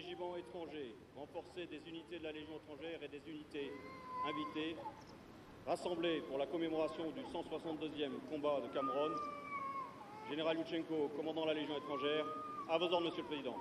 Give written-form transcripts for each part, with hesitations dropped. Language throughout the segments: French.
régiments étrangers, renforcer des unités de la Légion étrangère et des unités invitées, rassemblées pour la commémoration du 162e combat de Cameron. Général Youtchenko, commandant la Légion étrangère, à vos ordres, Monsieur le Président.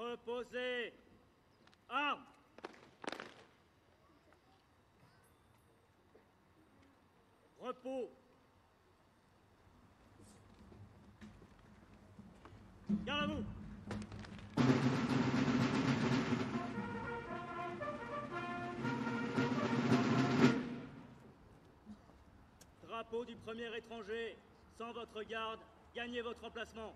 Reposez. Armes. Repos. Garde à vous. Drapeau du premier étranger. Sans votre garde, gagnez votre emplacement.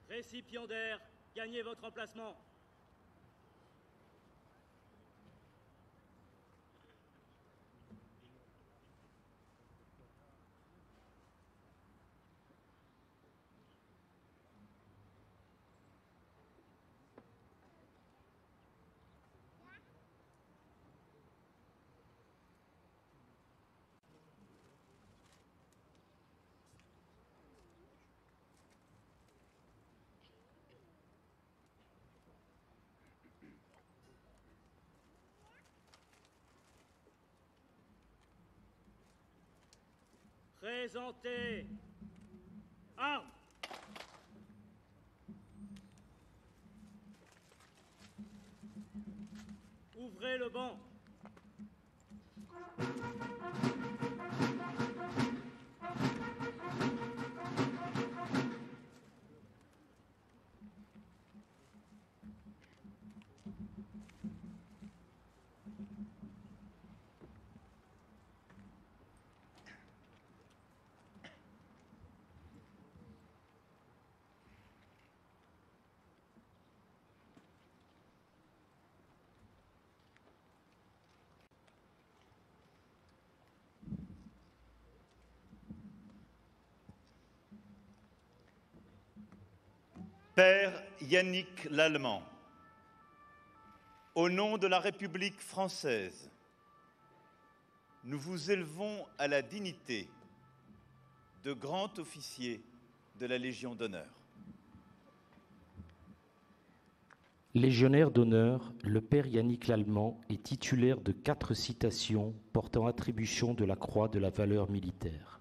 Récipiendaire, gagnez votre emplacement. Présentez. Armes. Ouvrez le banc. Père Yannick Lallemand, au nom de la République française, nous vous élevons à la dignité de grand officier de la Légion d'honneur. Légionnaire d'honneur, le père Yannick Lallemand est titulaire de 4 citations portant attribution de la Croix de la valeur militaire.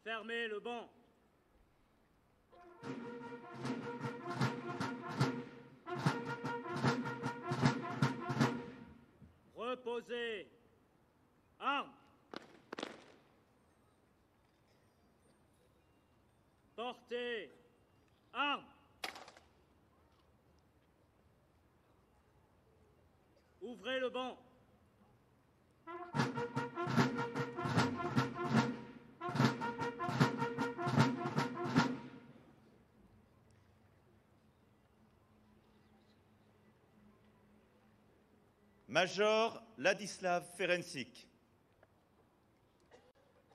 Fermez le banc. Reposez. Armes. Portez. Armes. Ouvrez le banc. Major Ladislav Ferencik,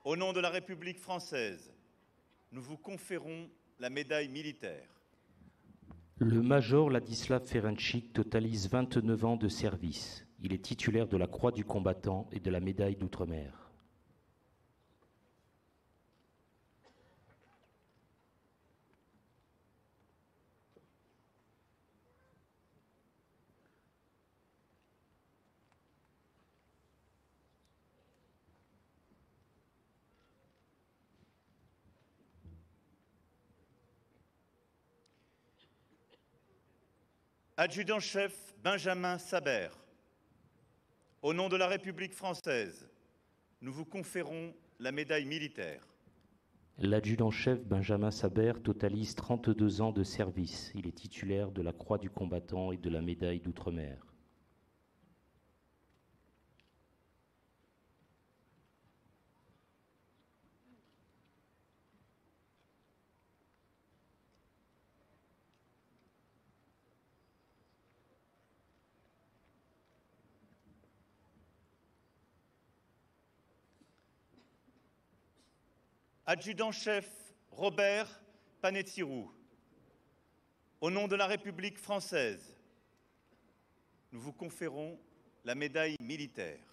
au nom de la République française, nous vous conférons la médaille militaire. Le major Ladislav Ferencik totalise 29 ans de service. Il est titulaire de la Croix du combattant et de la médaille d'outre-mer. Adjudant-chef Benjamin Sabert, au nom de la République française, nous vous conférons la médaille militaire. L'adjudant-chef Benjamin Saber totalise 32 ans de service. Il est titulaire de la Croix du combattant et de la médaille d'outre-mer. Adjudant-chef Robert Panetsirou, au nom de la République française, nous vous conférons la médaille militaire.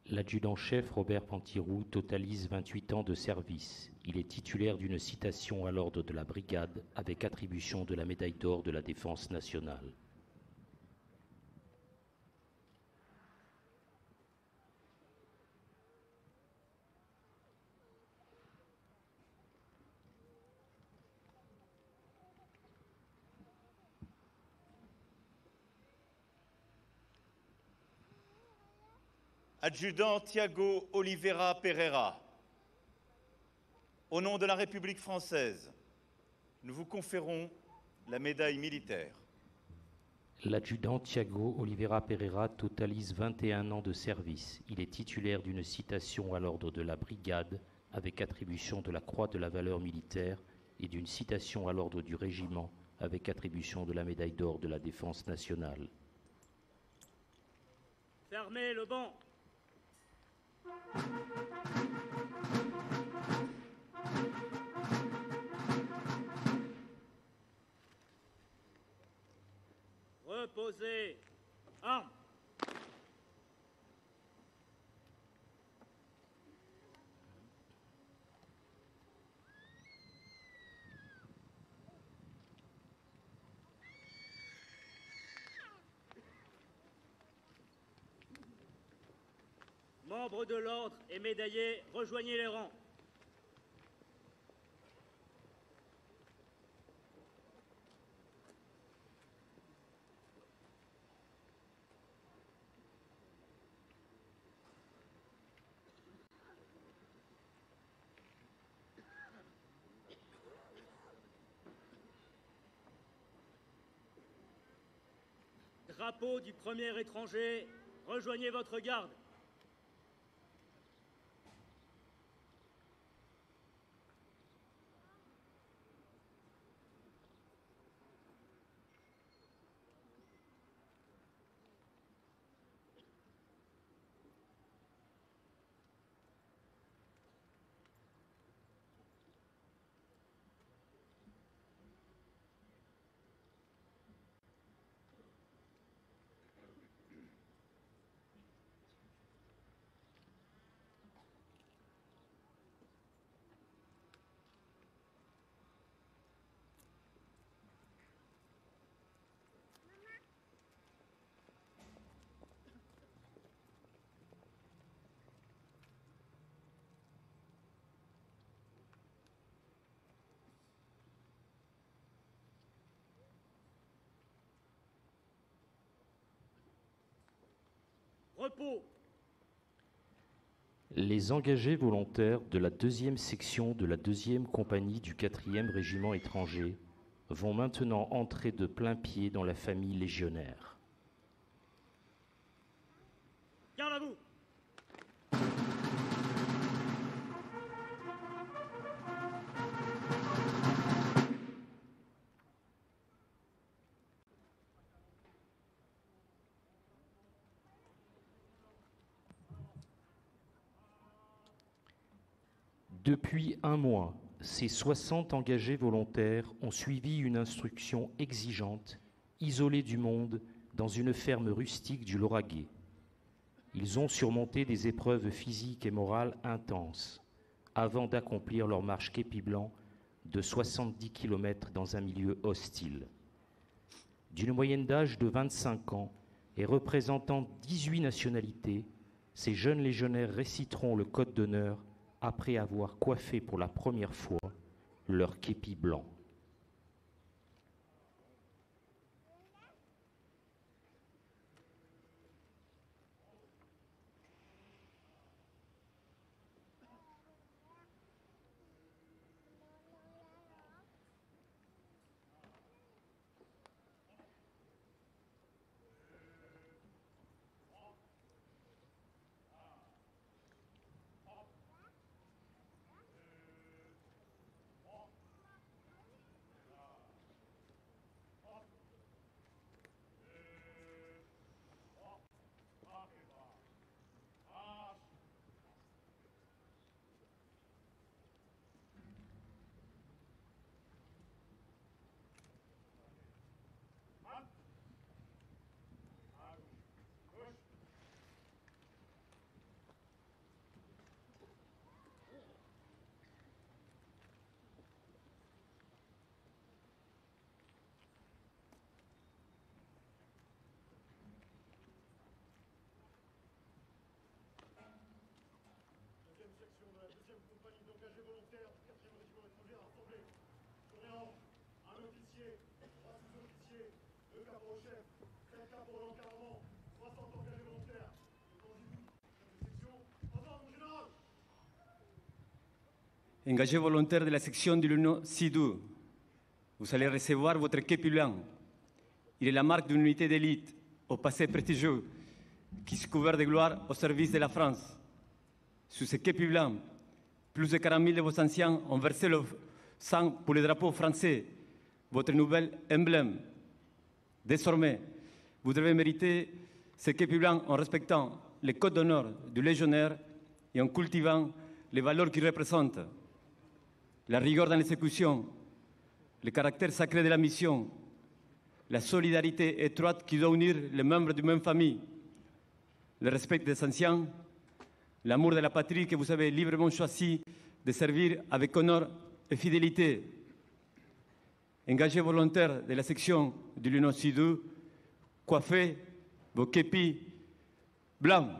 L'adjudant-chef Robert Pantirou totalise 28 ans de service. Il est titulaire d'une citation à l'ordre de la brigade avec attribution de la médaille d'or de la défense nationale. Adjudant Thiago Oliveira Pereira, au nom de la République française, nous vous conférons la médaille militaire. L'adjudant Thiago Oliveira Pereira totalise 21 ans de service. Il est titulaire d'une citation à l'ordre de la brigade avec attribution de la Croix de la valeur militaire et d'une citation à l'ordre du régiment avec attribution de la médaille d'or de la défense nationale. Fermez le banc. Reposez. Armes. Membres de l'ordre et médaillés, rejoignez les rangs. Drapeau du premier étranger, rejoignez votre garde. Repos. Les engagés volontaires de la 2e section de la 2e compagnie du 4e régiment étranger vont maintenant entrer de plein pied dans la famille légionnaire. Garde à vous. Depuis un mois, ces 60 engagés volontaires ont suivi une instruction exigeante, isolés du monde, dans une ferme rustique du Lauragais. Ils ont surmonté des épreuves physiques et morales intenses avant d'accomplir leur marche képi blanc de 70 km dans un milieu hostile. D'une moyenne d'âge de 25 ans et représentant 18 nationalités, ces jeunes légionnaires réciteront le code d'honneur après avoir coiffé pour la première fois leur képi blanc. engagés volontaires de la section de l'Union SIDU, vous allez recevoir votre képi blanc. Il est la marque d'une unité d'élite, au passé prestigieux, qui se couvert de gloire au service de la France. Sous ce képi blanc, plus de 40 000 de vos anciens ont versé le sang pour le drapeau français, votre nouvel emblème. Désormais, vous devez mériter ce képi blanc en respectant les codes d'honneur du légionnaire et en cultivant les valeurs qu'il représente. La rigueur dans l'exécution, le caractère sacré de la mission, la solidarité étroite qui doit unir les membres d'une même famille, le respect des anciens, l'amour de la patrie que vous avez librement choisi de servir avec honneur et fidélité. Engagés volontaires de la section de l'Union SIDU, coiffez vos képis blancs.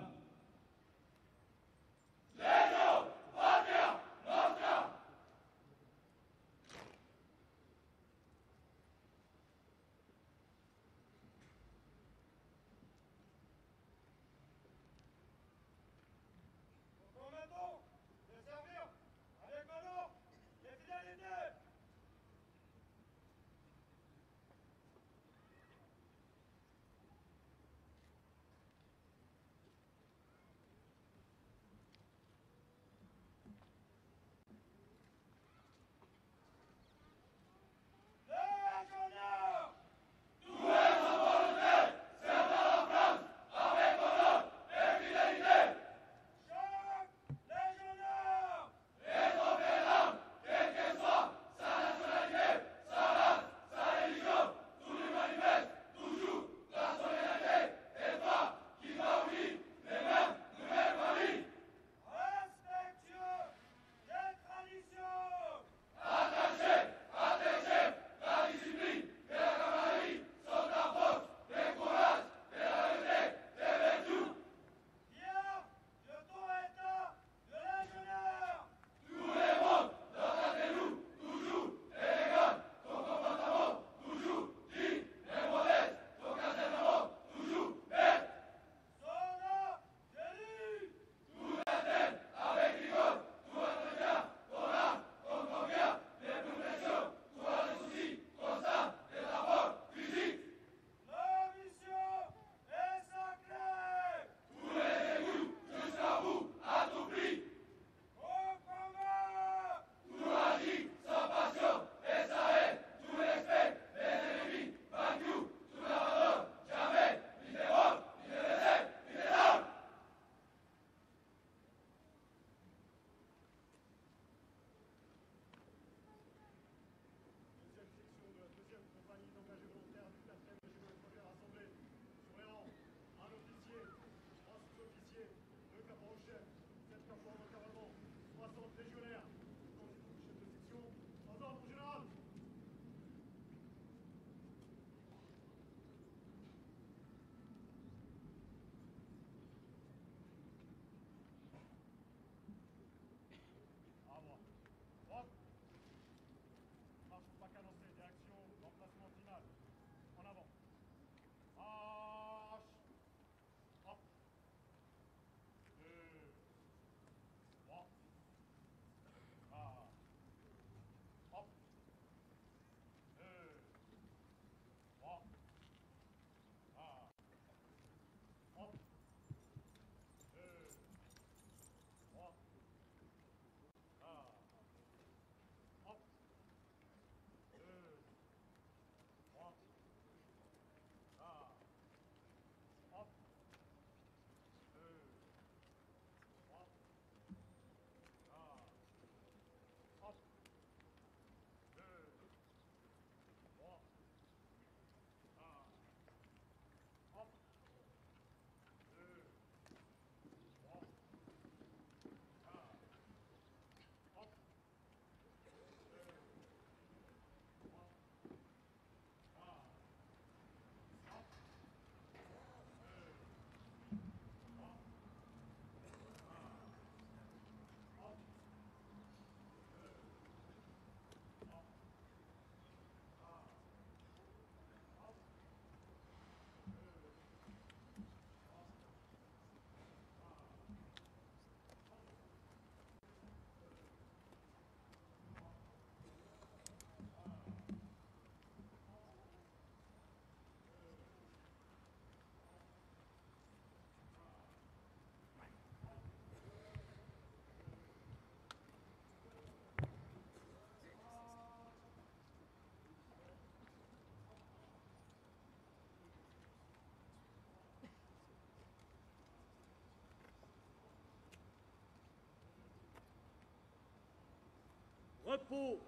repos.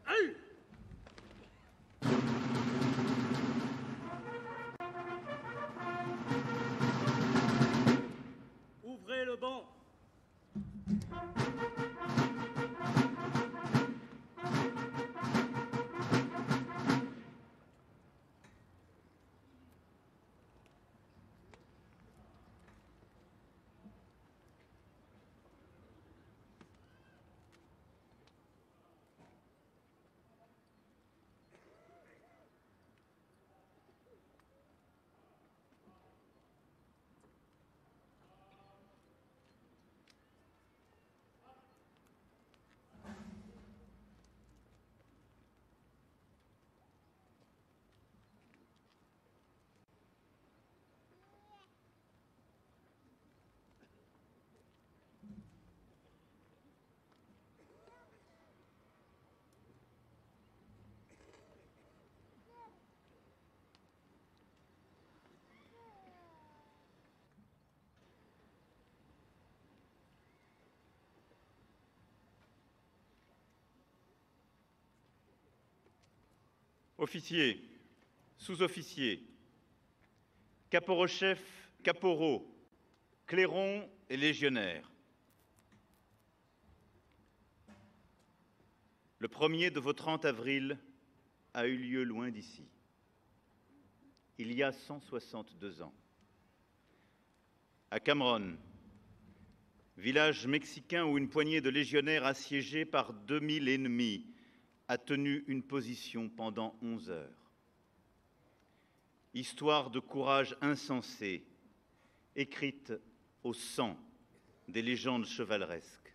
Allez! Ouvrez le banc. Officiers, sous-officiers, caporaux-chefs, caporaux, clairons et légionnaires. Le premier de vos 30 avril a eu lieu loin d'ici, il y a 162 ans, à Cameron, village mexicain où une poignée de légionnaires assiégés par 2000 ennemis a tenu une position pendant 11 heures. Histoire de courage insensé, écrite au sang des légendes chevaleresques.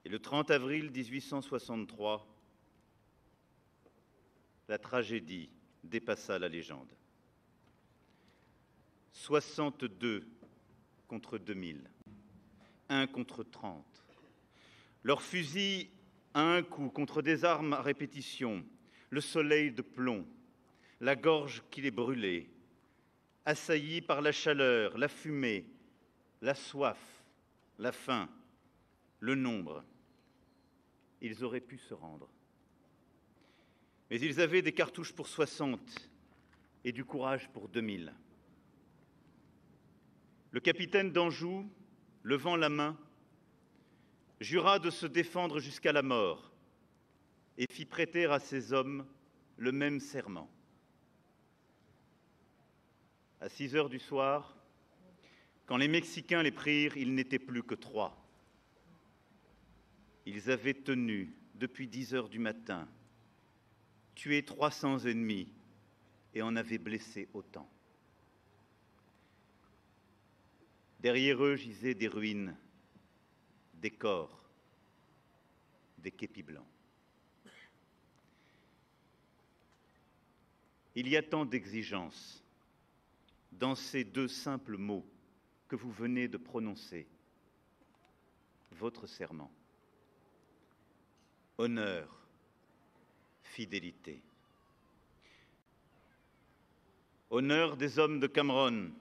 Et le 30 avril 1863, la tragédie dépassa la légende. 62 contre 2000, 1 contre 30. Leurs fusils à un coup contre des armes à répétition, le soleil de plomb, la gorge qui les brûlait, assaillis par la chaleur, la fumée, la soif, la faim, le nombre. Ils auraient pu se rendre. Mais ils avaient des cartouches pour 60 et du courage pour 2000. Le capitaine d'Anjou, levant la main, jura de se défendre jusqu'à la mort et fit prêter à ses hommes le même serment. À 6 heures du soir, quand les Mexicains les prirent, ils n'étaient plus que 3. Ils avaient tenu, depuis 10 heures du matin, tué 300 ennemis et en avaient blessé autant. Derrière eux gisaient des ruines, des corps, des képis blancs. Il y a tant d'exigences dans ces 2 simples mots que vous venez de prononcer. Votre serment. Honneur, fidélité. Honneur des hommes de Cameron,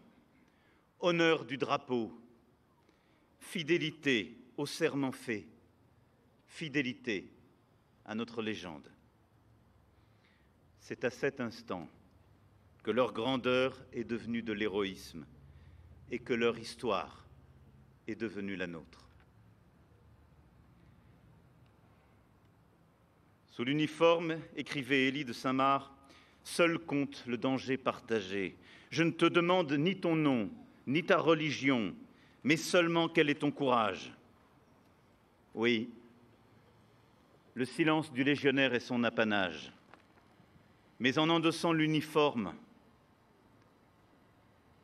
honneur du drapeau, fidélité au serment fait, fidélité à notre légende. C'est à cet instant que leur grandeur est devenue de l'héroïsme et que leur histoire est devenue la nôtre. Sous l'uniforme, écrivait Élie de Saint-Marc, seul compte le danger partagé. Je ne te demande ni ton nom, ni ta religion, mais seulement quel est ton courage. Oui, le silence du légionnaire est son apanage. Mais en endossant l'uniforme,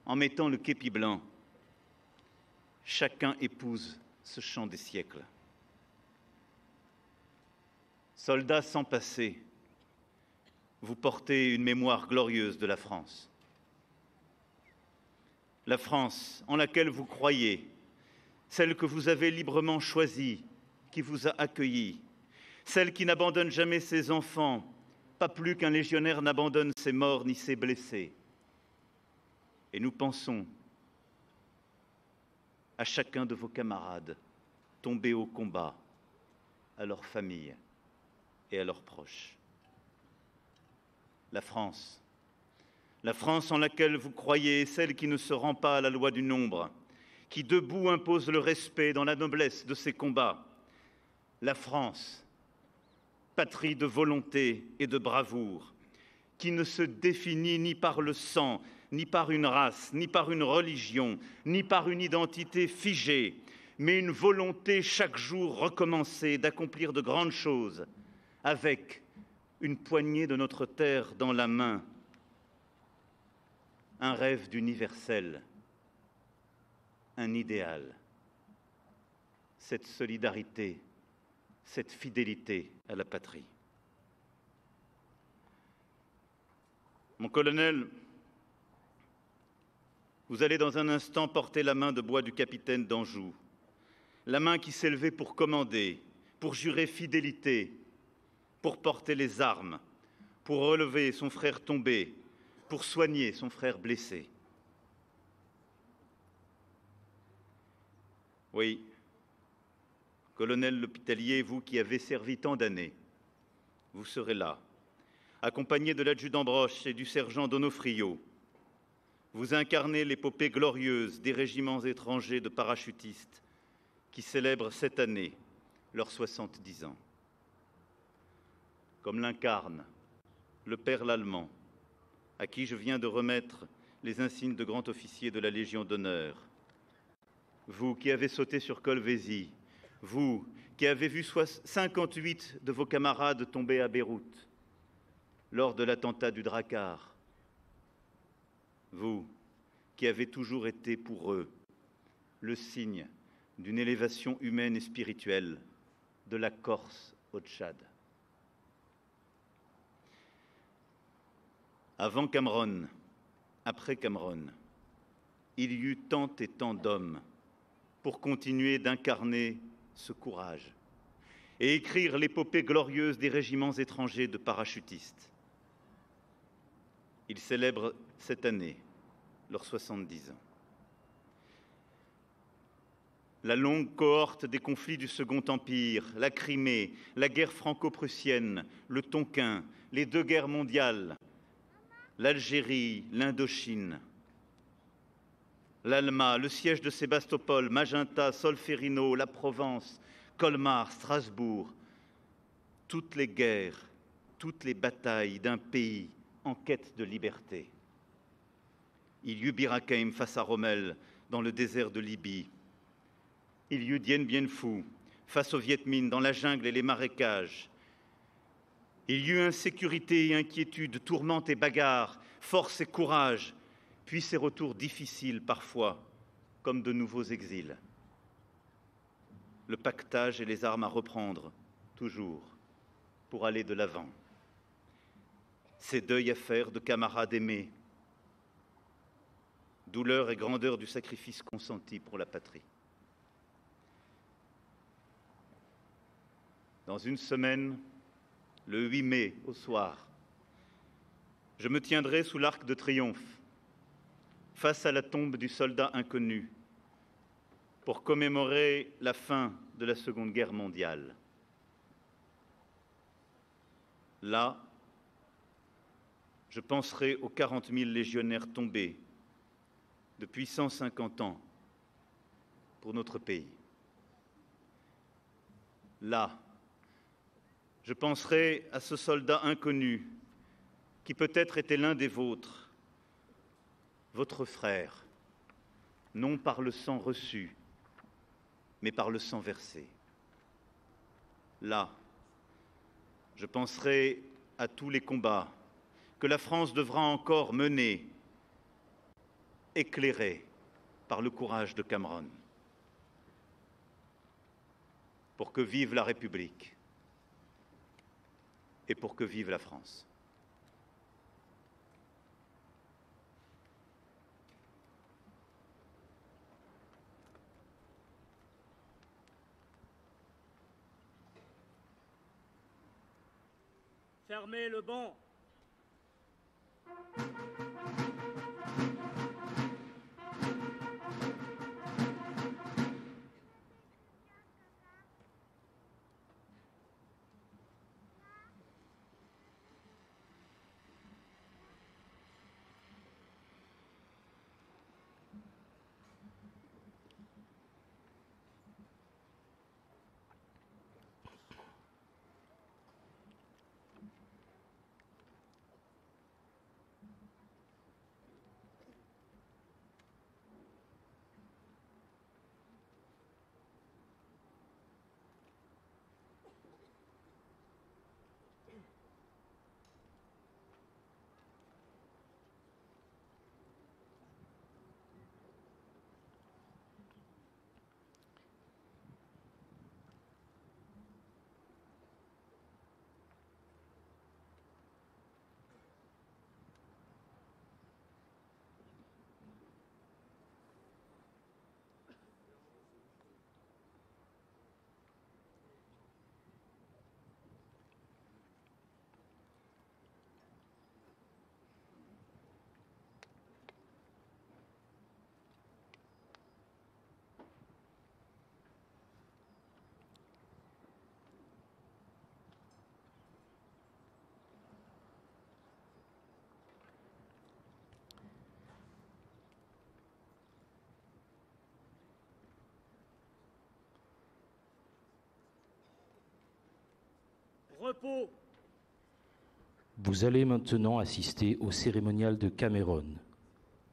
en mettant le képi blanc, chacun épouse ce chant des siècles. Soldats sans passé, vous portez une mémoire glorieuse de la France. La France en laquelle vous croyez, celle que vous avez librement choisie, qui vous a accueillis, celle qui n'abandonne jamais ses enfants, pas plus qu'un légionnaire n'abandonne ses morts ni ses blessés. Et nous pensons à chacun de vos camarades tombés au combat, à leurs familles et à leurs proches. La France en laquelle vous croyez, est celle qui ne se rend pas à la loi du nombre, qui debout impose le respect dans la noblesse de ses combats. La France, patrie de volonté et de bravoure, qui ne se définit ni par le sang, ni par une race, ni par une religion, ni par une identité figée, mais une volonté chaque jour recommencée d'accomplir de grandes choses, avec une poignée de notre terre dans la main, un rêve d'universel, un idéal, cette solidarité, cette fidélité à la patrie. Mon colonel, vous allez dans un instant porter la main de bois du capitaine d'Anjou, la main qui s'est levée pour commander, pour jurer fidélité, pour porter les armes, pour relever son frère tombé, pour soigner son frère blessé. Oui, colonel l'Hôpitalier, vous qui avez servi tant d'années, vous serez là, accompagné de l'adjudant Broche et du sergent Donofrio. Vous incarnez l'épopée glorieuse des régiments étrangers de parachutistes qui célèbrent cette année leurs 70 ans. Comme l'incarne le père Lallemand, à qui je viens de remettre les insignes de grand officier de la Légion d'honneur. Vous qui avez sauté sur Colvézi, vous qui avez vu 58 de vos camarades tomber à Beyrouth lors de l'attentat du Drakkar, vous qui avez toujours été pour eux le signe d'une élévation humaine et spirituelle de la Corse au Tchad. Avant Cameron, après Cameron, il y eut tant et tant d'hommes pour continuer d'incarner ce courage et écrire l'épopée glorieuse des régiments étrangers de parachutistes. Ils célèbrent cette année leurs 70 ans. La longue cohorte des conflits du Second Empire, la Crimée, la guerre franco-prussienne, le Tonkin, les 2 guerres mondiales, l'Algérie, l'Indochine, l'Alma, le siège de Sébastopol, Magenta, Solferino, la Provence, Colmar, Strasbourg, toutes les guerres, toutes les batailles d'un pays en quête de liberté. Il y eut Bir Hakeim face à Rommel dans le désert de Libye. Il y eut Dien Bien Phu face aux Viet Minh dans la jungle et les marécages. Il y eut insécurité et inquiétude, tourmente et bagarre, force et courage, puis ces retours difficiles parfois, comme de nouveaux exils. Le pactage et les armes à reprendre, toujours, pour aller de l'avant. Ces deuils à faire de camarades aimés, douleur et grandeur du sacrifice consenti pour la patrie. Dans une semaine, le 8 mai au soir, je me tiendrai sous l'Arc de Triomphe, face à la tombe du soldat inconnu, pour commémorer la fin de la Seconde Guerre mondiale. Là, je penserai aux 40 000 légionnaires tombés depuis 150 ans pour notre pays. Là, je penserai à ce soldat inconnu qui peut-être était l'un des vôtres, votre frère, non par le sang reçu, mais par le sang versé. Là, je penserai à tous les combats que la France devra encore mener, éclairés par le courage de Cameron, pour que vive la République et pour que vive la France. Fermez le banc. Repos. Vous allez maintenant assister au cérémonial de Cameron.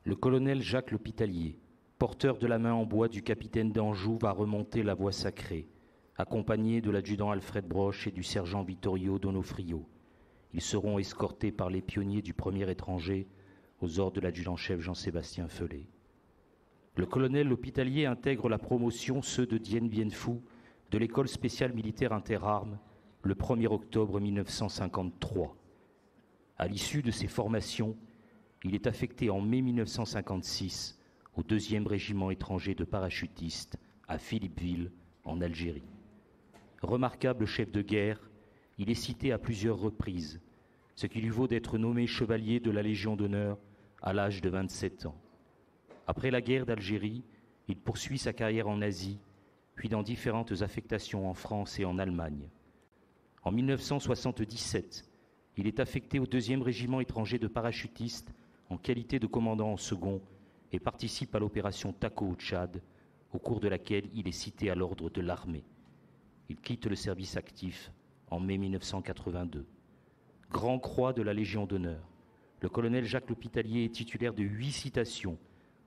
Le colonel Jacques L'Hospitalier, porteur de la main en bois du capitaine d'Anjou, va remonter la voie sacrée, accompagné de l'adjudant Alfred Broche et du sergent Vittorio Donofrio. Ils seront escortés par les pionniers du premier étranger aux ordres de l'adjudant-chef Jean-Sébastien Feulé. Le colonel L'Hospitalier intègre la promotion ceux de Dien Bien Phu de l'école spéciale militaire interarmes le 1er octobre 1953. À l'issue de ces formations, il est affecté en mai 1956 au 2e régiment étranger de parachutistes à Philippeville, en Algérie. Remarquable chef de guerre, il est cité à plusieurs reprises, ce qui lui vaut d'être nommé chevalier de la Légion d'honneur à l'âge de 27 ans. Après la guerre d'Algérie, il poursuit sa carrière en Asie, puis dans différentes affectations en France et en Allemagne. En 1977, il est affecté au 2e régiment étranger de parachutistes en qualité de commandant en second et participe à l'opération Taco au Tchad, au cours de laquelle il est cité à l'ordre de l'armée. Il quitte le service actif en mai 1982. Grand croix de la Légion d'honneur, le colonel Jacques L'Hospitalier est titulaire de 8 citations,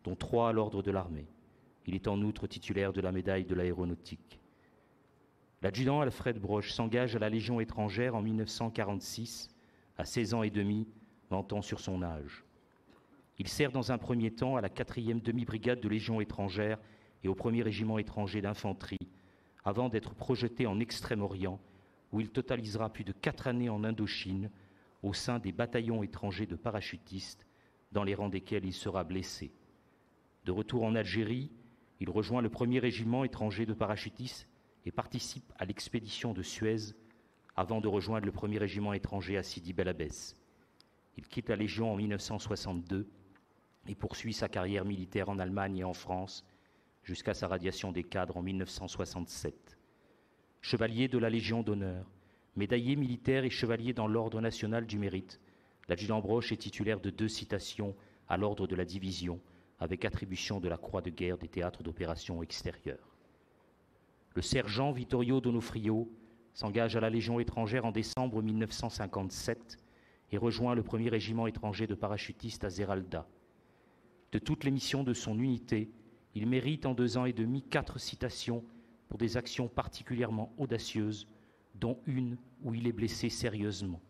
dont 3 à l'ordre de l'armée. Il est en outre titulaire de la médaille de l'aéronautique. L'adjudant Alfred Broche s'engage à la Légion étrangère en 1946, à 16 ans et demi, mentant sur son âge. Il sert dans un premier temps à la 4e demi-brigade de Légion étrangère et au 1er régiment étranger d'infanterie, avant d'être projeté en Extrême-Orient, où il totalisera plus de 4 années en Indochine, au sein des bataillons étrangers de parachutistes, dans les rangs desquels il sera blessé. De retour en Algérie, il rejoint le 1er régiment étranger de parachutistes et participe à l'expédition de Suez, avant de rejoindre le 1er régiment étranger à Sidi Bel Abbès. Il quitte la Légion en 1962 et poursuit sa carrière militaire en Allemagne et en France jusqu'à sa radiation des cadres en 1967. Chevalier de la Légion d'honneur, médaillé militaire et chevalier dans l'Ordre national du mérite, l'adjudant Broche est titulaire de 2 citations à l'ordre de la division, avec attribution de la Croix de guerre des théâtres d'opérations extérieures. Le sergent Vittorio Donofrio s'engage à la Légion étrangère en décembre 1957 et rejoint le 1er régiment étranger de parachutistes à Zeralda. De toutes les missions de son unité, il mérite en 2 ans et demi 4 citations pour des actions particulièrement audacieuses, dont une où il est blessé sérieusement.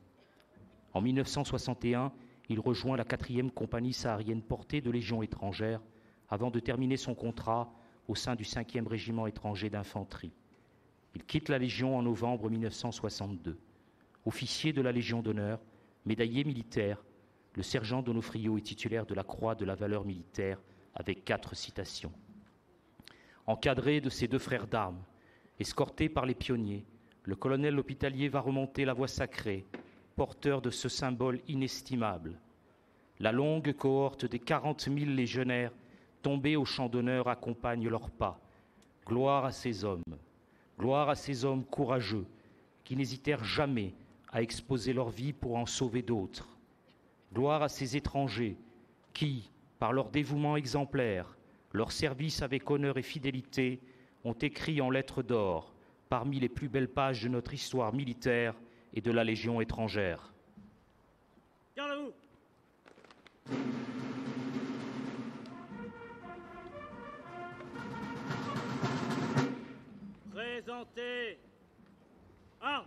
En 1961, il rejoint la 4e compagnie saharienne portée de Légion étrangère avant de terminer son contrat au sein du 5e régiment étranger d'infanterie. Il quitte la Légion en novembre 1962. Officier de la Légion d'honneur, médaillé militaire, le sergent Donofrio est titulaire de la Croix de la valeur militaire avec 4 citations. Encadré de ses 2 frères d'armes, escorté par les pionniers, le colonel L'Hospitalier va remonter la voie sacrée, porteur de ce symbole inestimable. La longue cohorte des 40 000 légionnaires tombés au champ d'honneur accompagne leurs pas. Gloire à ces hommes courageux qui n'hésitèrent jamais à exposer leur vie pour en sauver d'autres. Gloire à ces étrangers qui, par leur dévouement exemplaire, leur service avec honneur et fidélité, ont écrit en lettres d'or parmi les plus belles pages de notre histoire militaire et de la Légion étrangère. Garde à vous. Présentez. Armes.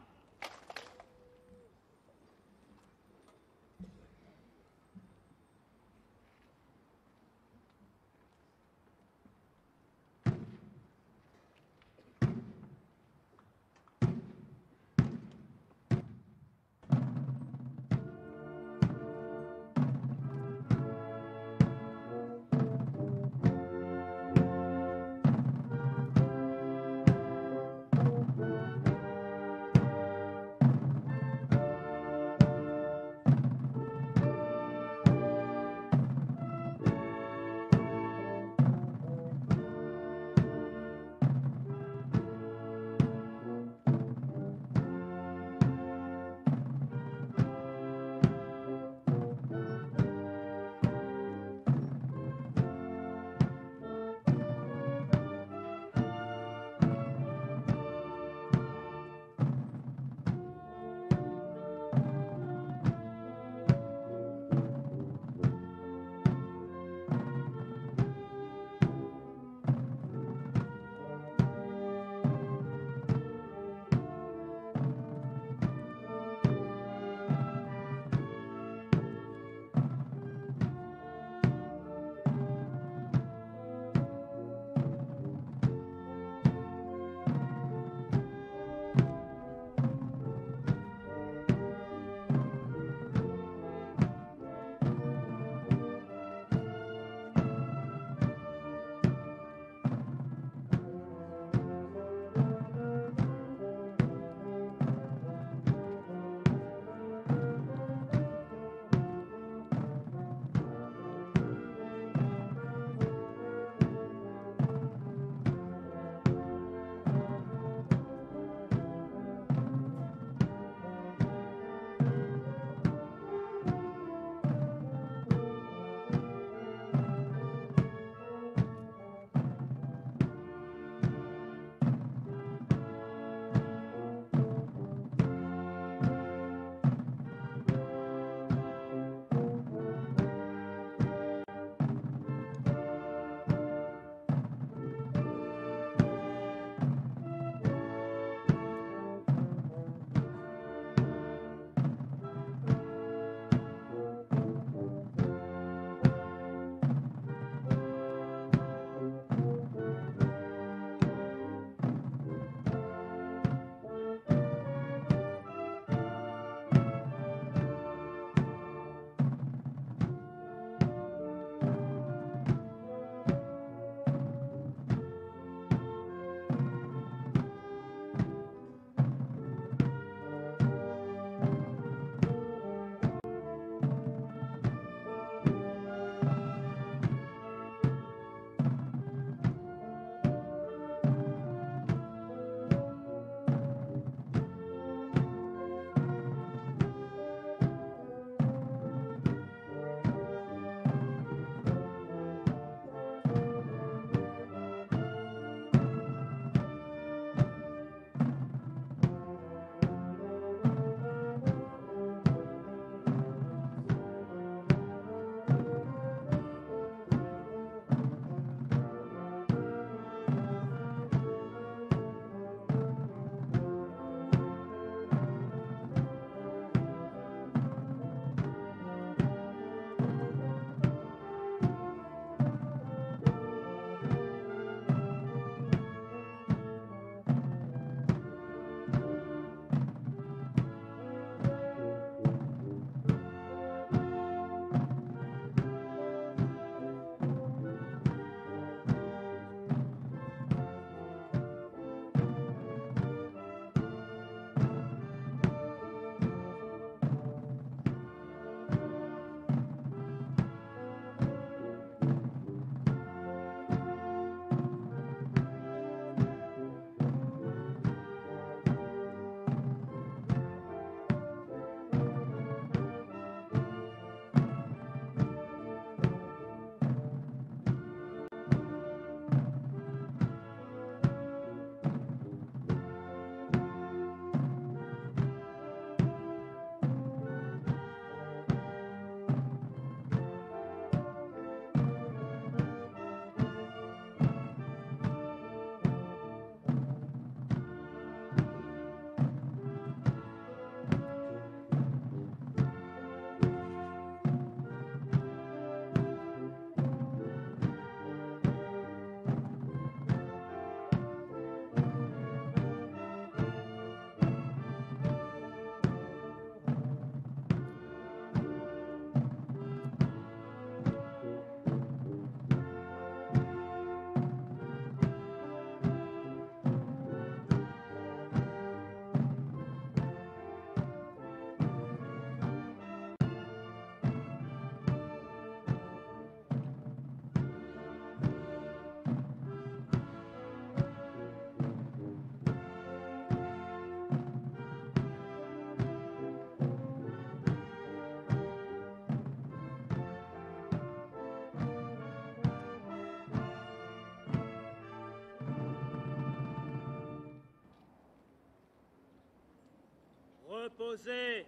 Reposez.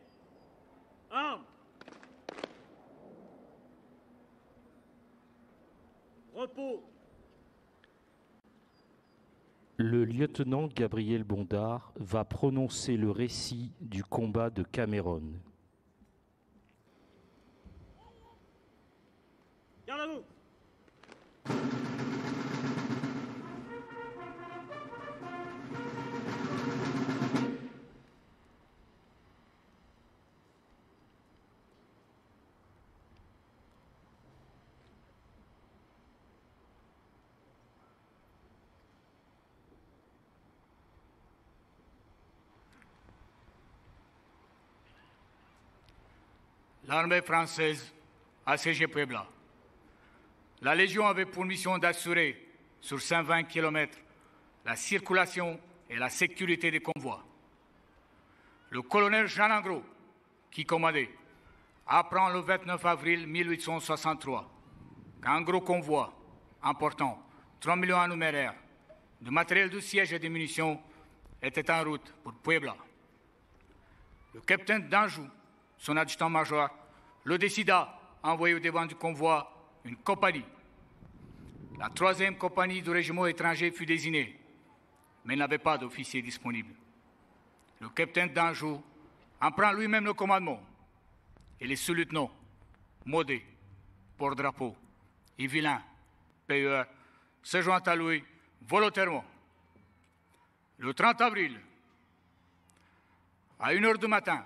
Armes. Repos. Le lieutenant Gabriel Bondard va prononcer le récit du combat de Cameron. Garde à vous. L'armée française a siégé Puebla. La Légion avait pour mission d'assurer, sur 120 km, la circulation et la sécurité des convois. Le colonel Jean Angro, qui commandait, apprend le 29 avril 1863 qu'un gros convoi important, 3 millions en numéraire, de matériel de siège et de munitions était en route pour Puebla. Le capitaine d'Anjou, son adjudant-major, le décida d'envoyer au devant du convoi une compagnie. La 3e compagnie du régiment étranger fut désignée, mais n'avait pas d'officier disponible. Le capitaine d'Anjou en prend lui-même le commandement et les sous-lieutenants, Maudet, porte-drapeau, et Villain, payeur, se joignent à lui volontairement. Le 30 avril, à 1h du matin,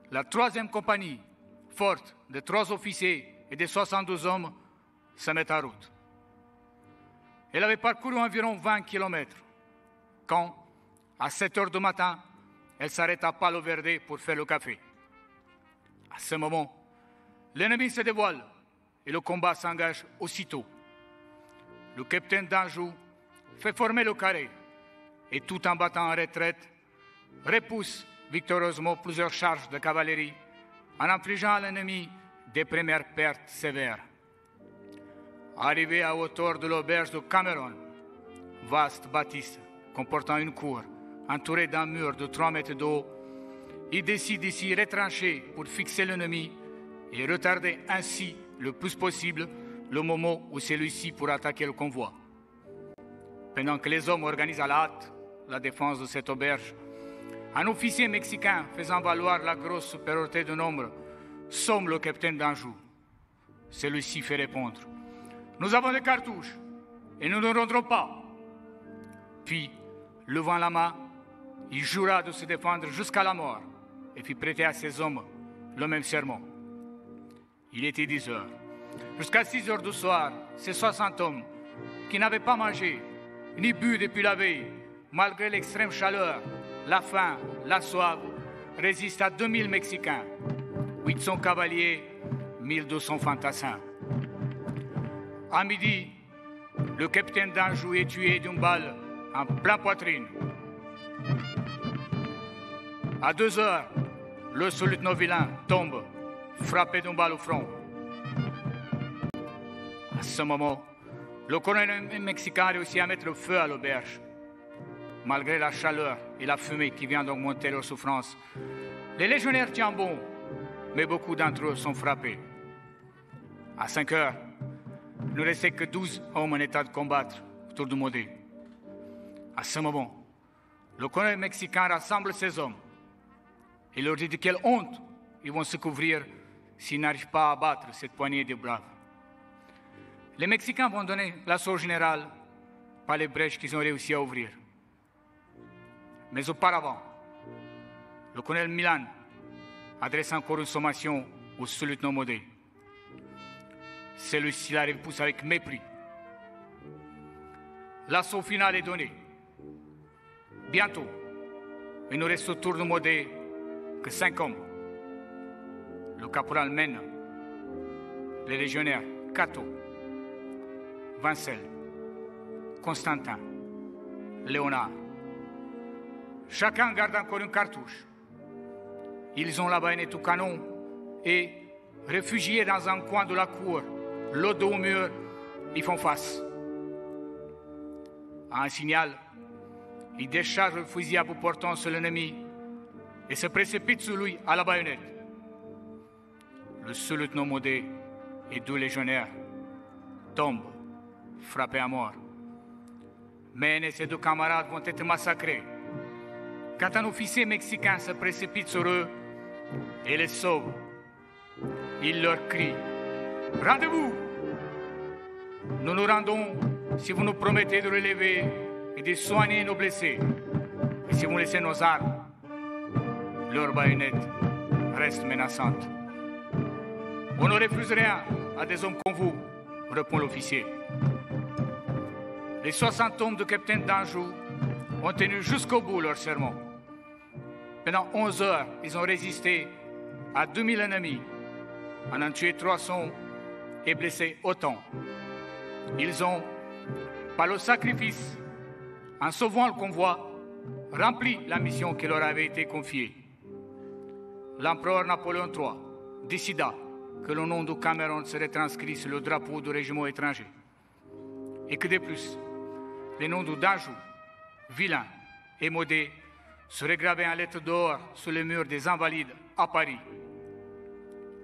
la 3e compagnie, forte de 3 officiers et de 72 hommes, se met en route. Elle avait parcouru environ 20 km quand, à 7h du matin, elle s'arrête à Palo Verde pour faire le café. À ce moment, l'ennemi se dévoile et le combat s'engage aussitôt. Le capitaine d'Anjou fait former le carré et, tout en battant en retraite, repousse victorieusement plusieurs charges de cavalerie en infligeant à l'ennemi des premières pertes sévères. Arrivé à hauteur de l'auberge de Cameron, vaste bâtisse comportant une cour entourée d'un mur de 3 mètres de haut, il décide d'y retrancher pour fixer l'ennemi et retarder ainsi le plus possible le moment où celui-ci pourra attaquer le convoi. Pendant que les hommes organisent à la hâte la défense de cette auberge, un officier mexicain faisant valoir la grosse supériorité de nombre somme le capitaine d'Anjou. Celui-ci fait répondre: « Nous avons des cartouches et nous ne rendrons pas. » Puis, levant la main, il jura de se défendre jusqu'à la mort et fit prêter à ses hommes le même serment. Il était 10 heures. Jusqu'à 6 heures du soir, ces 60 hommes qui n'avaient pas mangé ni bu depuis la veille, malgré l'extrême chaleur, la faim, la soif, résistent à 2000 Mexicains, 800 cavaliers, 1200 fantassins. À midi, le capitaine d'Anjou est tué d'une balle en pleine poitrine. À 2 heures, le sous-lieutenant Villain tombe, frappé d'une balle au front. À ce moment, le colonel mexicain réussit à mettre le feu à l'auberge. Malgré la chaleur et la fumée qui vient d'augmenter leur souffrance, les légionnaires tiennent bon, mais beaucoup d'entre eux sont frappés. À 5 heures, il ne restait que 12 hommes en état de combattre autour du Maudet. À ce moment, le colonel mexicain rassemble ses hommes et leur dit de quelle honte ils vont se couvrir s'ils n'arrivent pas à abattre cette poignée de braves. Les Mexicains vont donner l'assaut général par les brèches qu'ils ont réussi à ouvrir. Mais auparavant, le colonel Milan adresse encore une sommation au sous-lieutenant Maudet. Celui-ci la repousse avec mépris. L'assaut final est donné. Bientôt, il ne reste autour de Maudet que 5 hommes. Le caporal mène les légionnaires Cato, Vincel, Constantin, Léonard. Chacun garde encore une cartouche. Ils ont la baïonnette au canon et, réfugiés dans un coin de la cour, le dos au mur, ils font face. À un signal, ils déchargent le fusil à bout portant sur l'ennemi et se précipite sur lui à la baïonnette. Le sous-lieutenant Maudet et 2 légionnaires tombent, frappés à mort. Mais ses 2 camarades vont être massacrés. Quand un officier mexicain se précipite sur eux et les sauve, il leur crie « Rendez-vous! Nous nous rendons si vous nous promettez de relever et de soigner nos blessés. Et si vous laissez nos armes, leur baïonnette reste menaçante. On ne refuse rien à des hommes comme vous, répond l'officier. Les 60 hommes du capitaine d'Anjou ont tenu jusqu'au bout leur serment. Pendant 11 heures, ils ont résisté à 2000 ennemis, en ont tué 300 et blessé autant. Ils ont, par le sacrifice, en sauvant le convoi, rempli la mission qui leur avait été confiée. L'empereur Napoléon III décida que le nom du Cameroun serait transcrit sur le drapeau du régiment étranger et que de plus, les noms d'Anjou, Vilain et Maudet seraient gravés en lettres d'or sur les murs des Invalides à Paris.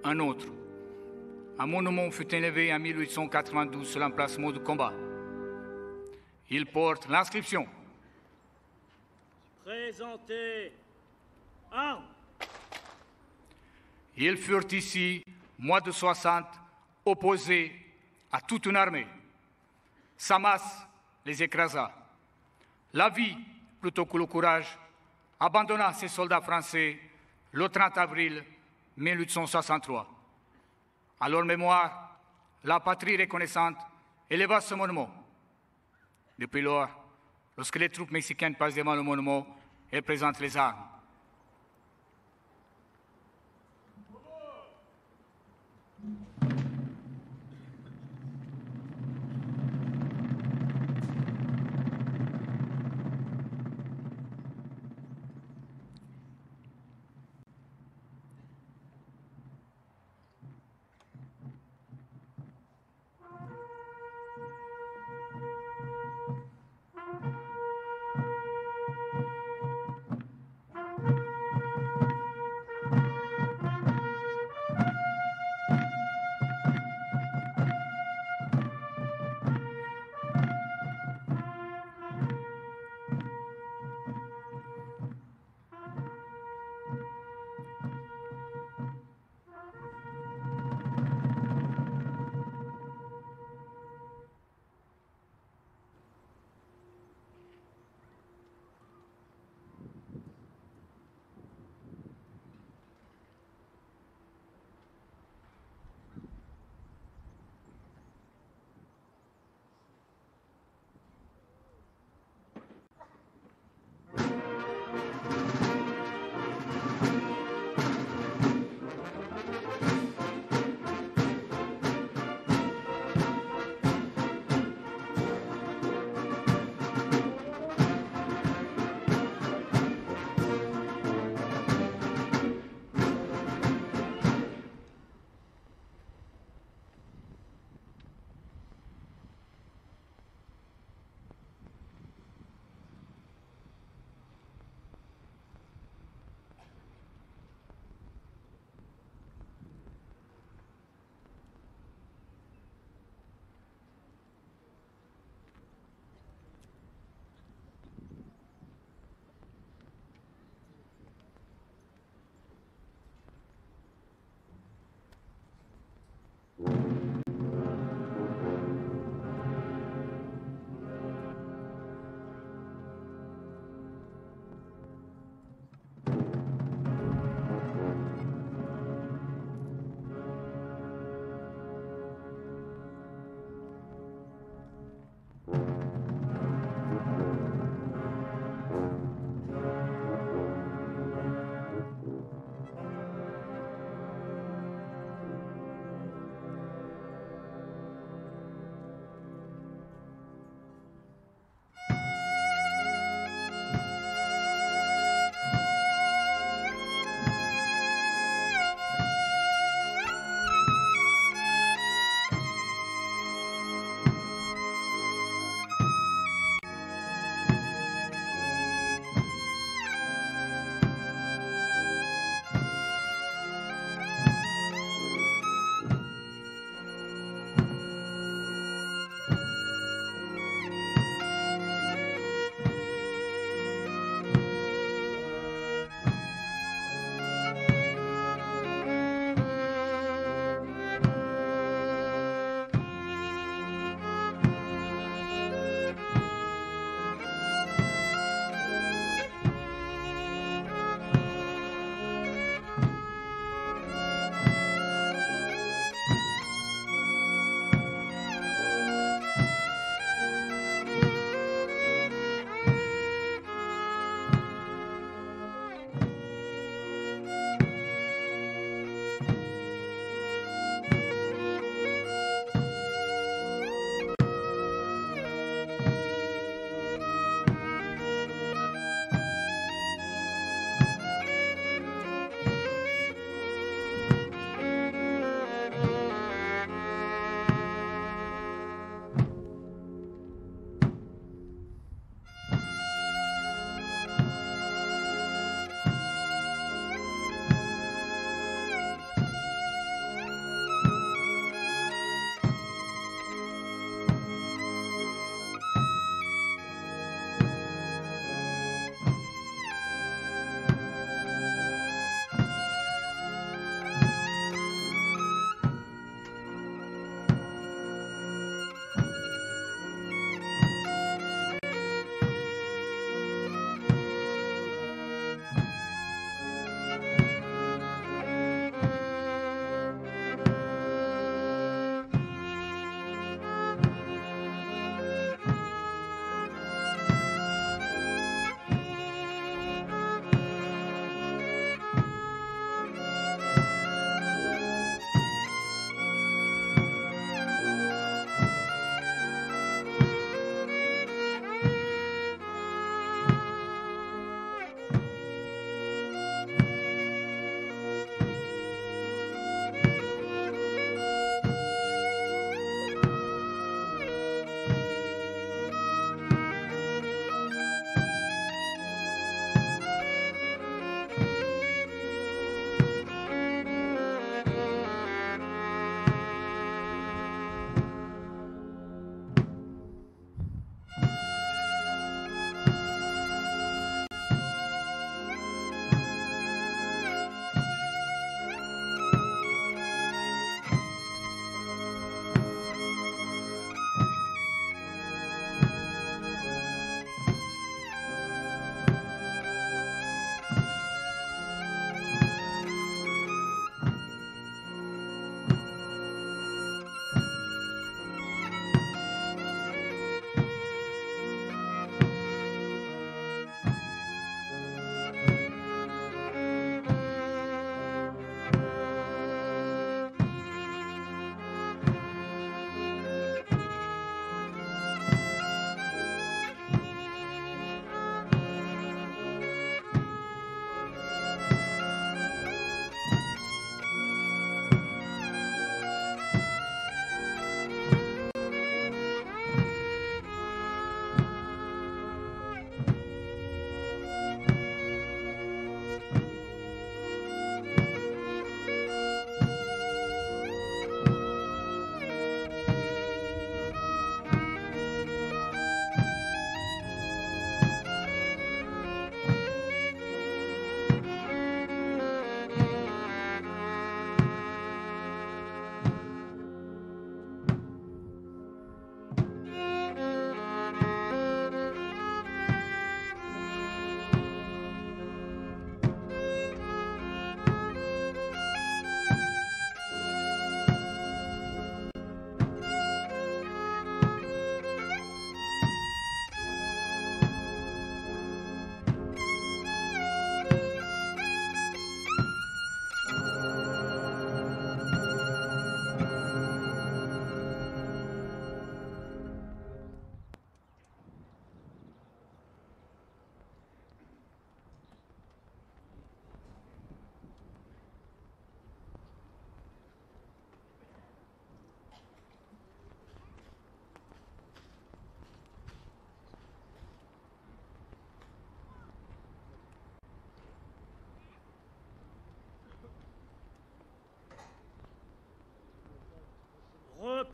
Un autre, un monument fut élevé en 1892 sur l'emplacement du combat. Il porte l'inscription. Présentez armes. Ils furent ici, mois de 60, opposés à toute une armée. Sa masse les écrasa. La vie, plutôt que le courage, abandonna ses soldats français le 30 avril 1863. À leur mémoire, la patrie reconnaissante éleva ce monument. Depuis lors, lorsque les troupes mexicaines passent devant le monument, elles présentent les armes.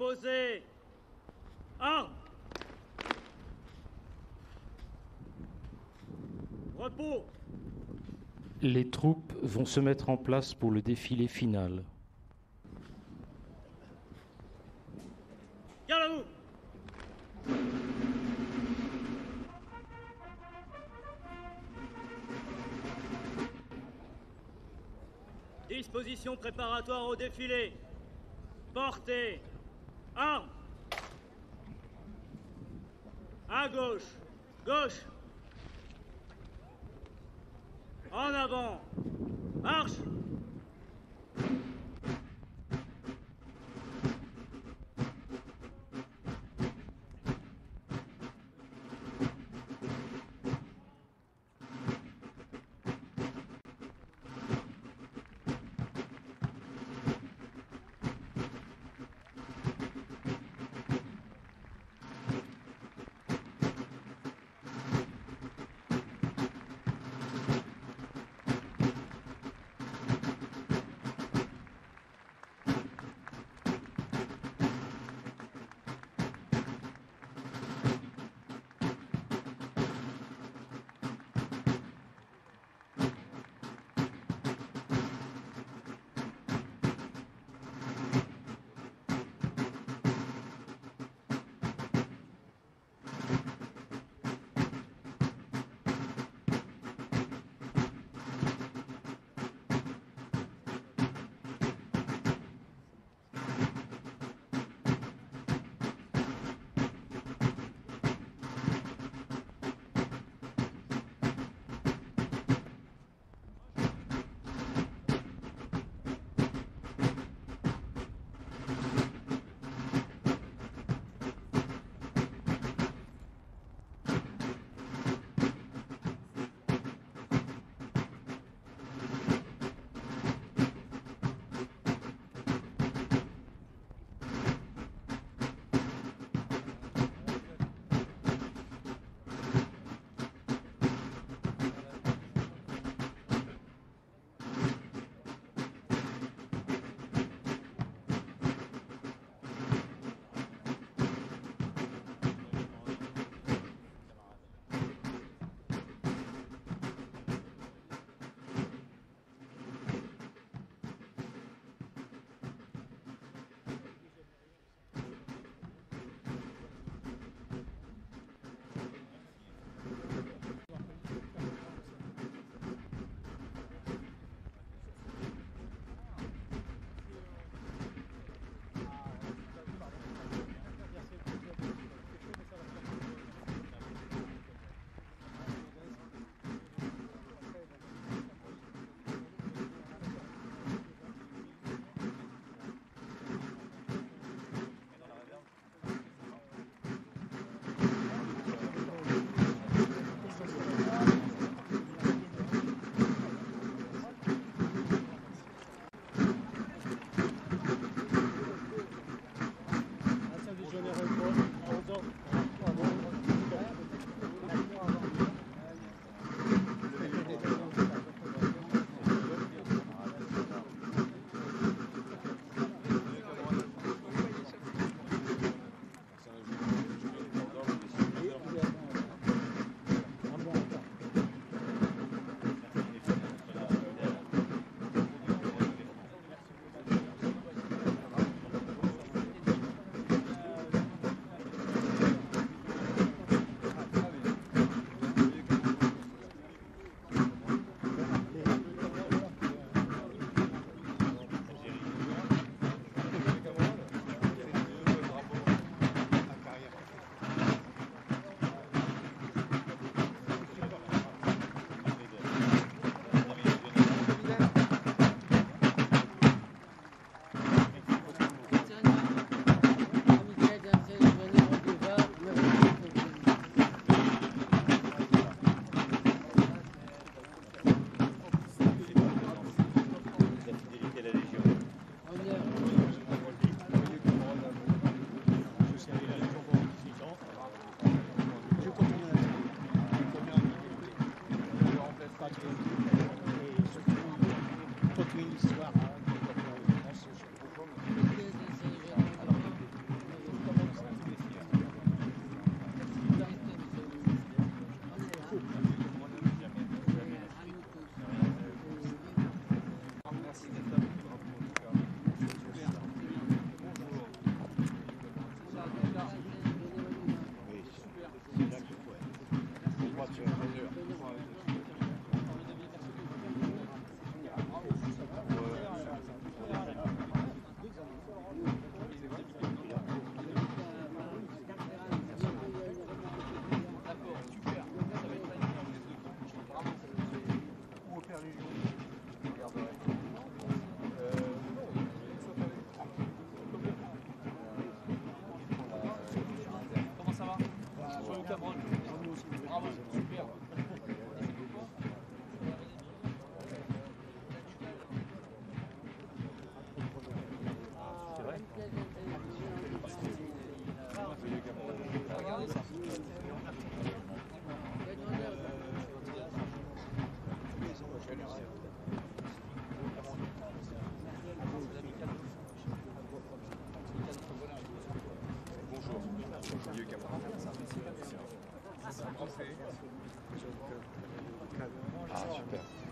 Reposez. Armes. Repos. Les troupes vont se mettre en place pour le défilé final. Garde à vous. Disposition préparatoire au défilé. Portez. Armes. À gauche. Gauche. En avant. Marche.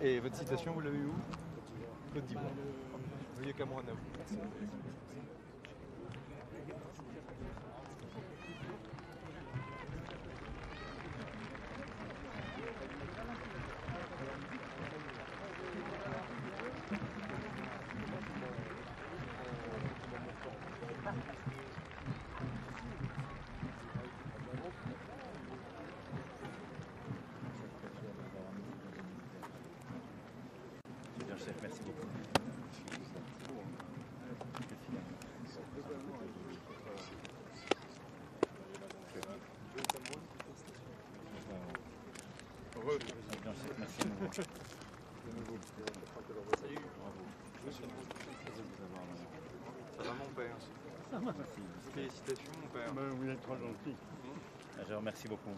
Et votre citation, vous l'avez où? Côte d'Ivoire. Veuillez Cameroun à vous. Merci beaucoup. Ça va mon père? Ça va. Félicitations mon père. Vous êtes trop gentil. Je vous remercie beaucoup.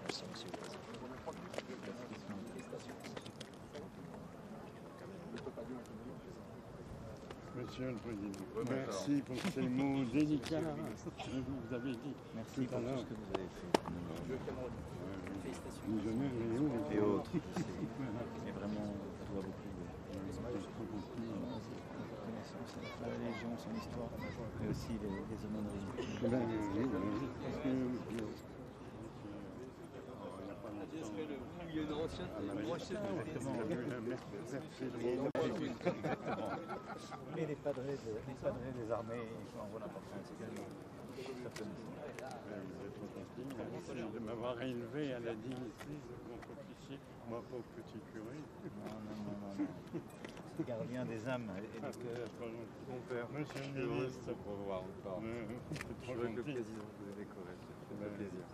Merci, monsieur le président. Monsieur le Président, merci pour ces mots délicats que vous avez dit. Merci pour tout ce que vous avez fait. Nous honneurs Et autres. Mais vraiment, ça doit beaucoup. La Légion, son histoire, mais aussi les aumôneries. Il y a une ancienne. Mais les padrés des armées jouent un rôle important aussi. Merci de m'avoir élevé à la dignité de contre-officier, moi pauvre petit curé. Non. Gardien des âmes et du cœur. Mon père, Monsieur le ministre, pour revoir encore. c'est trop Je veux que le gentil. président vous ait décoré. Ça fait plaisir.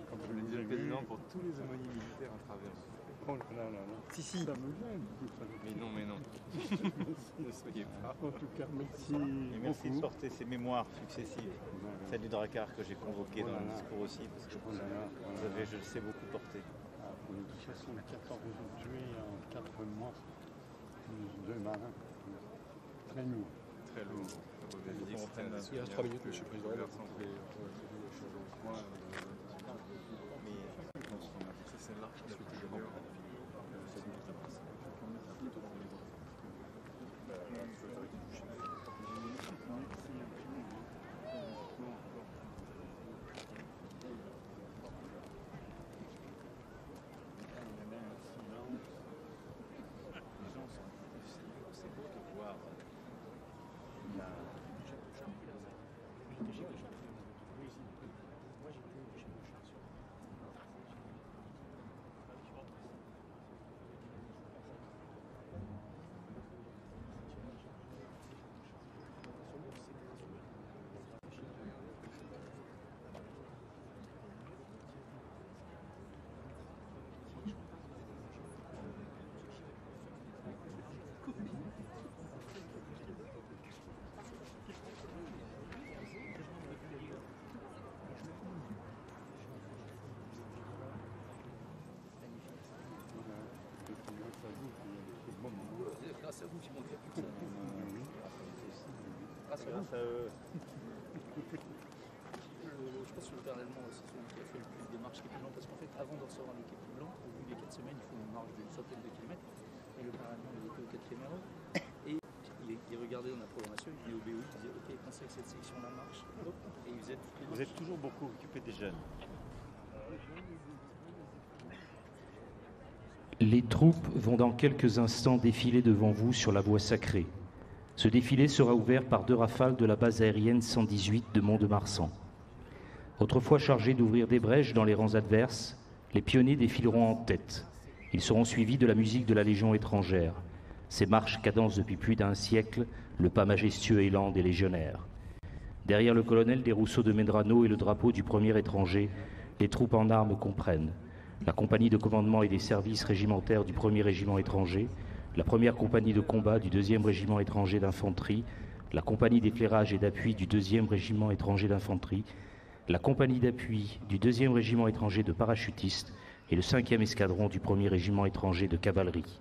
Comme Je voulais dire le président pour tous les aumôniers militaires à travers. Oh là là là. Si. Ça me gêne. Mais non. Ne soyez pas. En tout cas, merci. Et merci de beaucoup. porter ces mémoires successives. Celle du Drakkar que j'ai convoquée dans le discours aussi, parce que vous avez, je le sais, beaucoup porté. On est 74 tués en 4 mois. 2 marins. Très lourd. Très lourd. Il reste 3 minutes, monsieur le président. C'est celle-là. Grâce à vous qui montez plus que ça. Grâce à vous. Je pense que le père allemand, c'est celui qui a fait le plus des marches Képi Blanc, parce qu'en fait, avant de recevoir le Képi Blanc, au bout des 4 semaines, il faut une marche d'une centaine de kilomètres. Et le père allemand, il était au 4e heure. Et il regardait dans la programmation, il disait au BO, il disait ok, pensez que cette section-là marche. Et il faisait toutes les marches. Vous êtes toujours beaucoup occupé des jeunes. Les troupes vont dans quelques instants défiler devant vous sur la voie sacrée. Ce défilé sera ouvert par 2 rafales de la base aérienne 118 de Mont-de-Marsan. Autrefois chargés d'ouvrir des brèches dans les rangs adverses, les pionniers défileront en tête. Ils seront suivis de la musique de la Légion étrangère. Ces marches cadencent depuis plus d'1 siècle le pas majestueux élan des légionnaires. Derrière le colonel des Rousseaux de Medrano et le drapeau du premier étranger, les troupes en armes comprennent la compagnie de commandement et des services régimentaires du 1er régiment étranger, la première compagnie de combat du 2e régiment étranger d'infanterie, la compagnie d'éclairage et d'appui du 2e régiment étranger d'infanterie, la compagnie d'appui du 2e régiment étranger de parachutistes et le 5e escadron du 1er régiment étranger de cavalerie.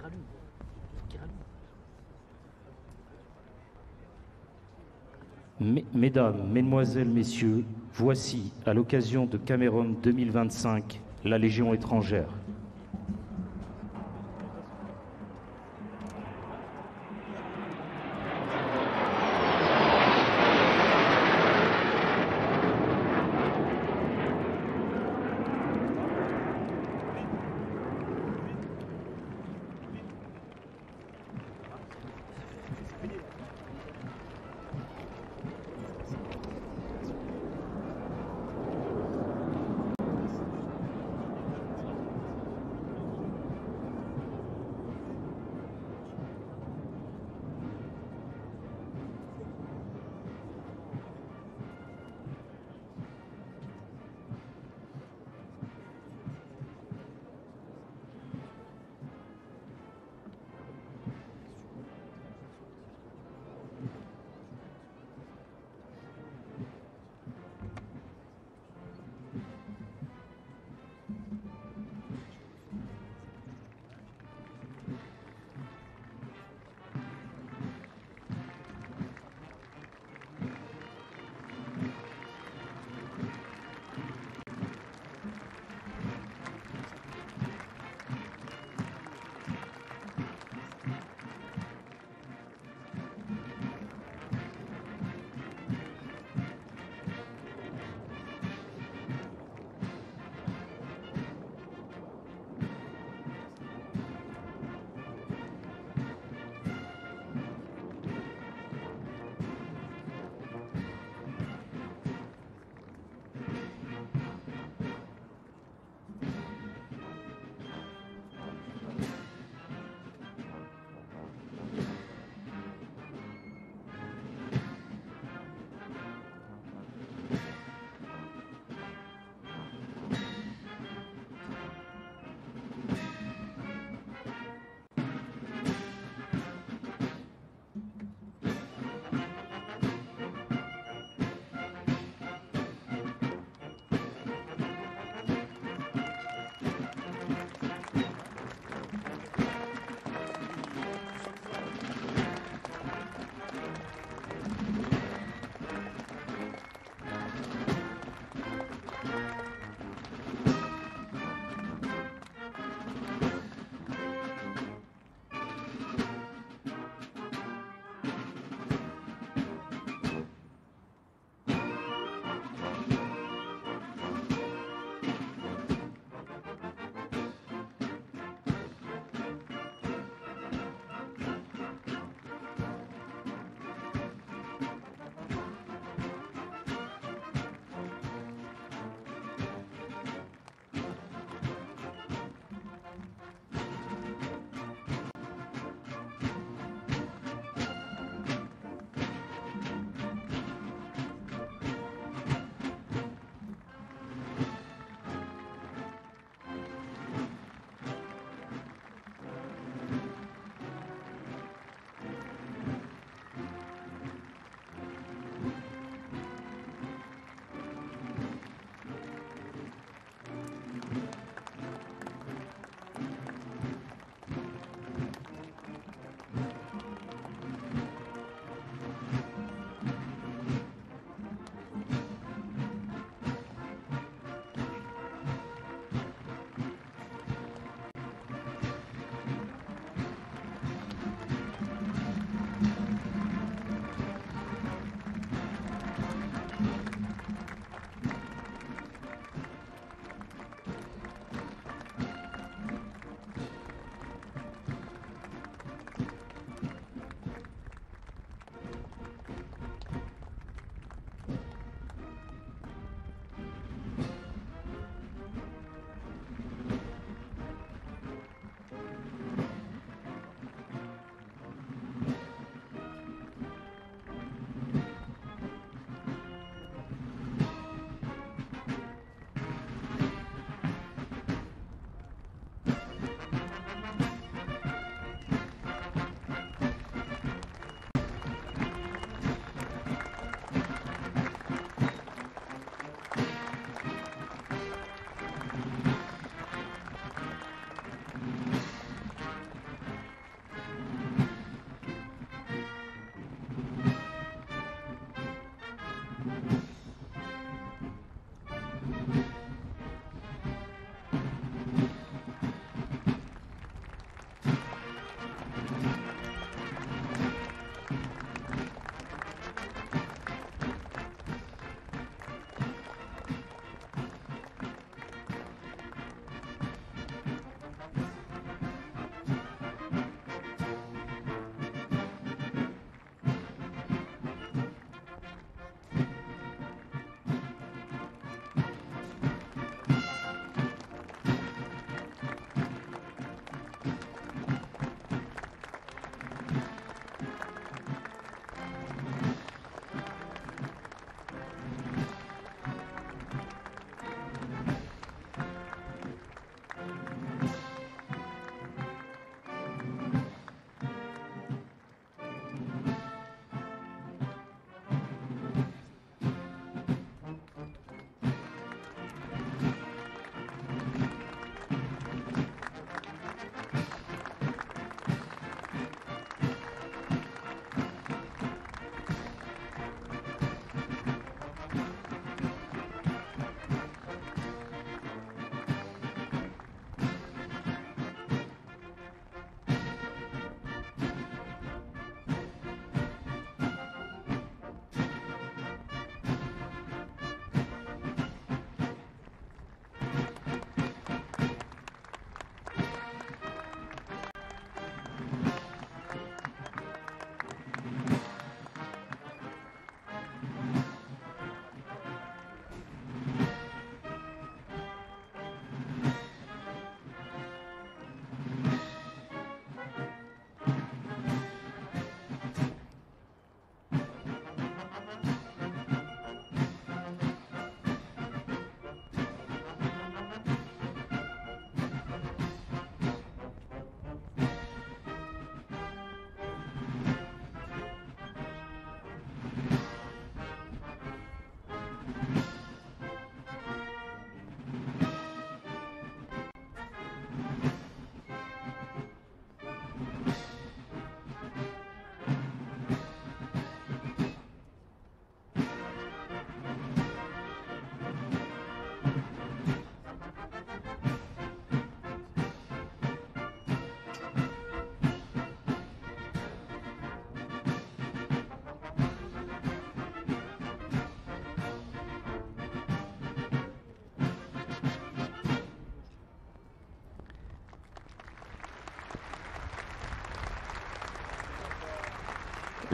rallume. Qui rallume. Mesdames, Mesdemoiselles, Messieurs, voici, à l'occasion de Cameron 2025, la Légion étrangère.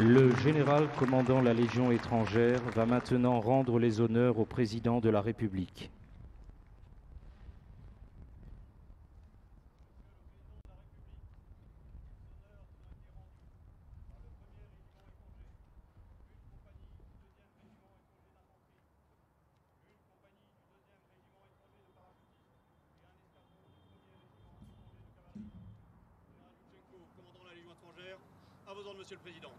Le général commandant la Légion étrangère va maintenant rendre les honneurs au président de la République. Commandant la Légion étrangère, à vos ordres, Monsieur le Président.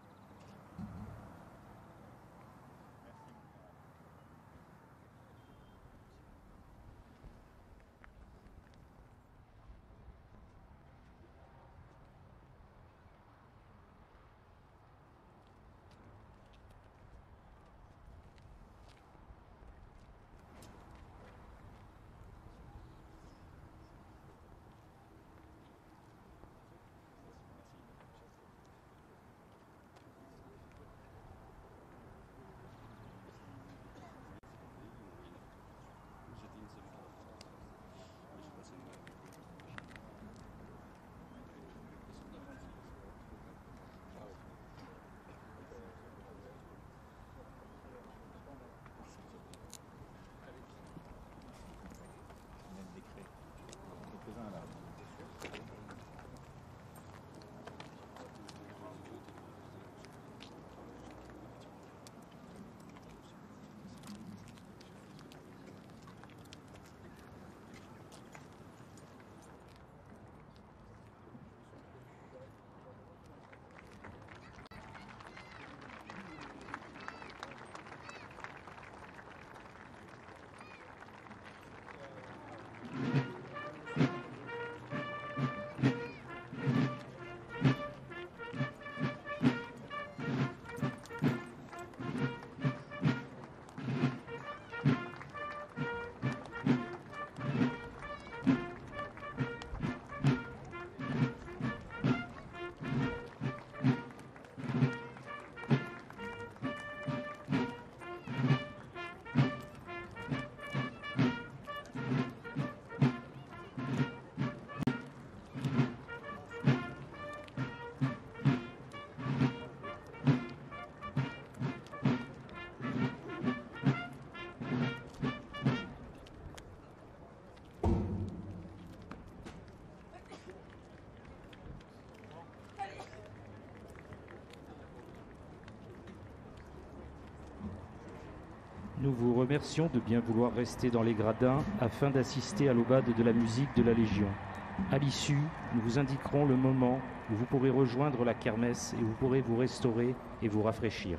Nous vous remercions de bien vouloir rester dans les gradins afin d'assister à l'aubade de la musique de la Légion. À l'issue, nous vous indiquerons le moment où vous pourrez rejoindre la kermesse et vous pourrez vous restaurer et vous rafraîchir.